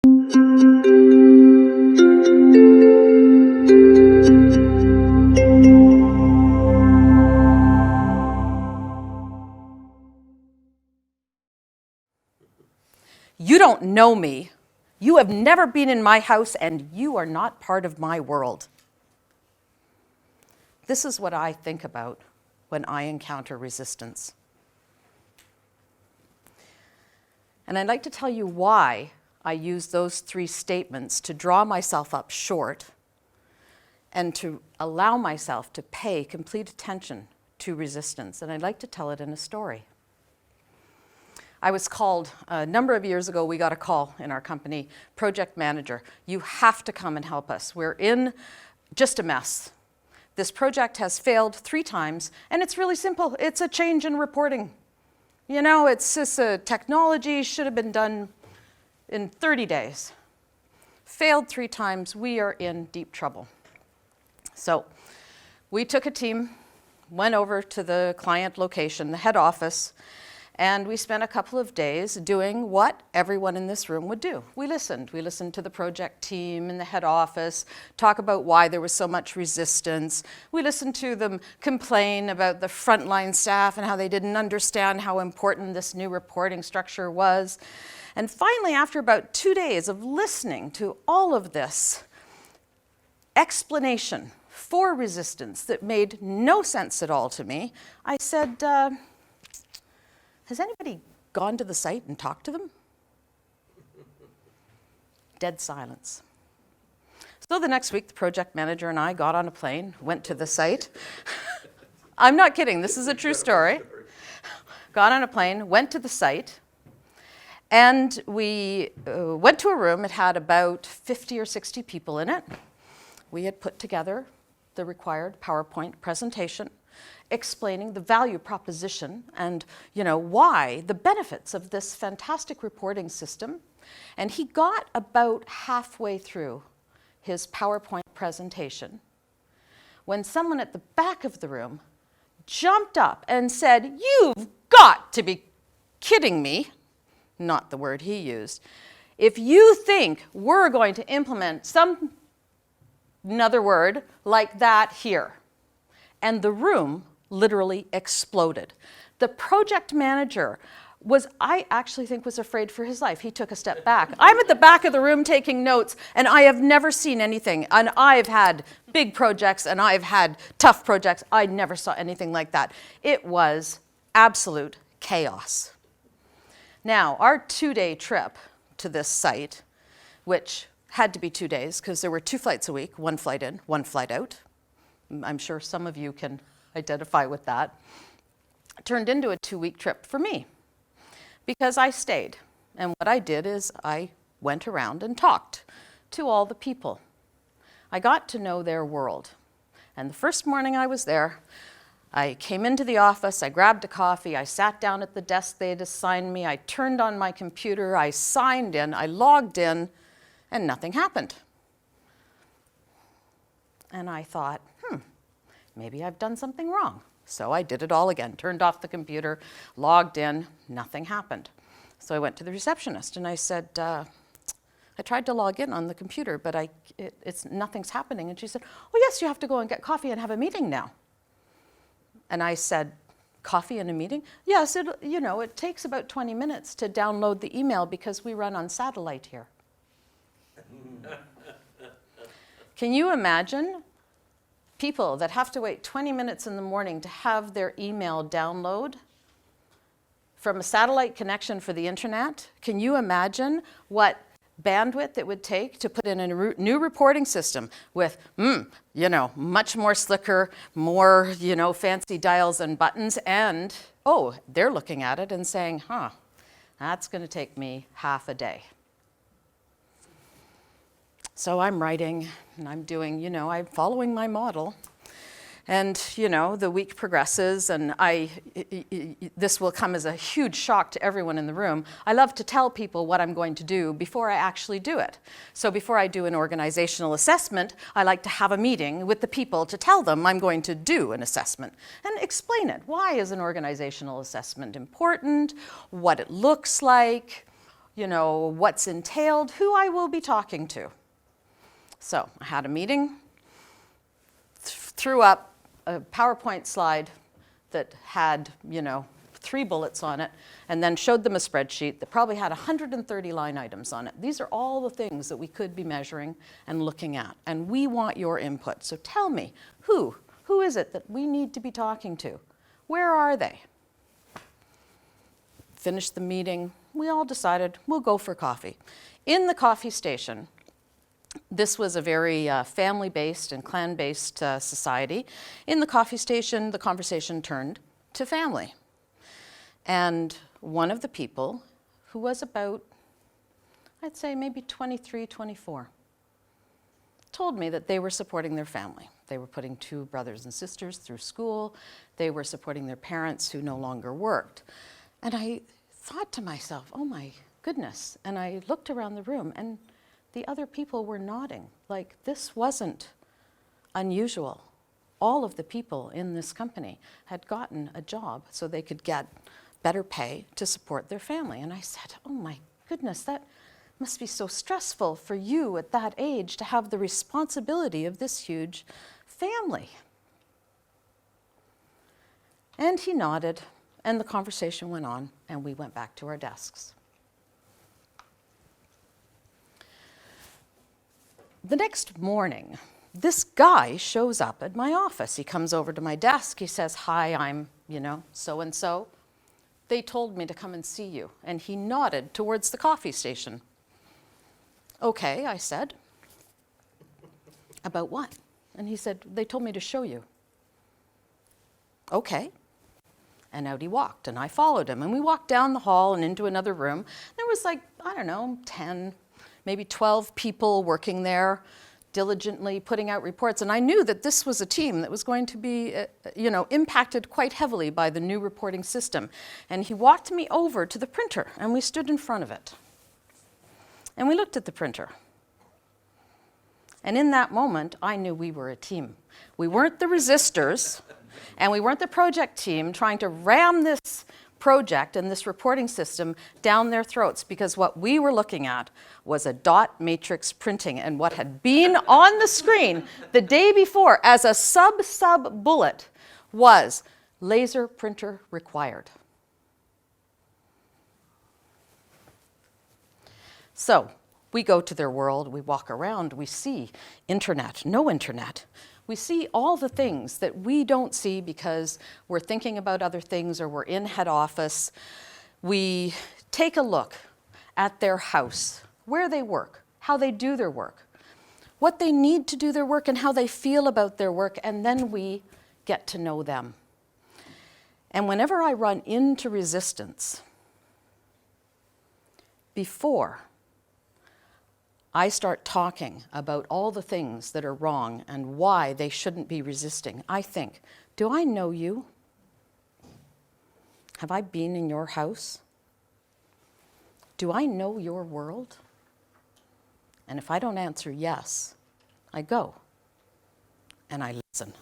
You don't know me. You have never been in my house, and you are not part of my world. This is what I think about when I encounter resistance. And I'd like to tell you why I use those three statements to draw myself up short and to allow myself to pay complete attention to resistance. And I'd like to tell it in a story. I was called, a number of years ago, we got a call in our company, project manager, you have to come and help us. We're in just a mess. This project has failed 3 times, and it's really simple. It's a change in reporting. You know, it's just a technology, should have been done in 30 days. Failed 3 times, we are in deep trouble. So we took a team, went over to the client location, the head office, and we spent a couple of days doing what everyone in this room would do. We listened. We listened to the project team in the head office talk about why there was so much resistance. We listened to them complain about the frontline staff and how they didn't understand how important this new reporting structure was. And finally, after about 2 days of listening to all of this explanation for resistance that made no sense at all to me, I said, has anybody gone to the site and talked to them? Dead silence. So the next week, the project manager and I got on a plane, went to the site. I'm not kidding, this is a true story. Got on a plane, went to the site, and we went to a room. It had about 50 or 60 people in it. We had put together the required PowerPoint presentation explaining the value proposition and, why, the benefits of this fantastic reporting system. And he got about halfway through his PowerPoint presentation when someone at the back of the room jumped up and said, "You've got to be kidding me," not the word he used, "if you think we're going to implement another word like that here." And the room literally exploded. The project manager I actually think was afraid for his life. He took a step back. I'm at the back of the room taking notes, and I have never seen anything. And I've had big projects, and I've had tough projects. I never saw anything like that. It was absolute chaos. Now, our 2-day trip to this site, which had to be 2 days because there were 2 flights a week, 1 flight in, 1 flight out. I'm sure some of you can identify with that. It turned into a 2-week trip for me because I stayed. And what I did is I went around and talked to all the people. I got to know their world. And the first morning I was there, I came into the office, I grabbed a coffee, I sat down at the desk they had assigned me, I turned on my computer, I signed in, I logged in, and nothing happened. And I thought, maybe I've done something wrong. So I did it all again, turned off the computer, logged in, nothing happened. So I went to the receptionist and I said, I tried to log in on the computer, but nothing's happening. And she said, "Oh yes, you have to go and get coffee and have a meeting now." And I said, "Coffee and a meeting?" "Yes, it takes about 20 minutes to download the email because we run on satellite here." Can you imagine people that have to wait 20 minutes in the morning to have their email download from a satellite connection for the internet? Can you imagine what bandwidth it would take to put in a new reporting system with, much more slicker, more, fancy dials and buttons, and, they're looking at it and saying, that's going to take me half a day. So I'm writing, and I'm doing, I'm following my model. And, the week progresses, and this will come as a huge shock to everyone in the room. I love to tell people what I'm going to do before I actually do it. So before I do an organizational assessment, I like to have a meeting with the people to tell them I'm going to do an assessment and explain it. Why is an organizational assessment important? What it looks like? what's entailed, who I will be talking to. So I had a meeting, threw up a PowerPoint slide that had, 3 bullets on it, and then showed them a spreadsheet that probably had 130 line items on it. These are all the things that we could be measuring and looking at, and we want your input. So tell me, who is it that we need to be talking to? Where are they? Finished the meeting. We all decided we'll go for coffee. In the coffee station, this was a very family-based and clan-based society. In the coffee station, the conversation turned to family. And one of the people, who was about, I'd say maybe 23, 24, told me that they were supporting their family. They were putting 2 brothers and sisters through school. They were supporting their parents who no longer worked. And I thought to myself, oh my goodness. And I looked around the room, and the other people were nodding, like this wasn't unusual. All of the people in this company had gotten a job so they could get better pay to support their family. And I said, oh my goodness, that must be so stressful for you at that age to have the responsibility of this huge family. And he nodded, and the conversation went on, and we went back to our desks. The next morning, this guy shows up at my office. He comes over to my desk. He says, hi, I'm, so-and-so. They told me to come and see you. And he nodded towards the coffee station. Okay, I said. About what? And he said, they told me to show you. Okay. And out he walked, and I followed him. And we walked down the hall and into another room. There was 10, maybe 12 people working there, diligently putting out reports. And I knew that this was a team that was going to be, impacted quite heavily by the new reporting system. And he walked me over to the printer, and we stood in front of it. And we looked at the printer. And in that moment, I knew we were a team. We weren't the resistors, and we weren't the project team trying to ram this project and this reporting system down their throats, because what we were looking at was a dot matrix printing, and what had been on the screen the day before as a sub bullet was laser printer required. So we go to their world, we walk around, we see internet, no internet. We see all the things that we don't see because we're thinking about other things or we're in head office. We take a look at their house, where they work, how they do their work, what they need to do their work and how they feel about their work, and then we get to know them. And whenever I run into resistance, before I start talking about all the things that are wrong and why they shouldn't be resisting, I think, do I know you? Have I been in your house? Do I know your world? And if I don't answer yes, I go and I listen.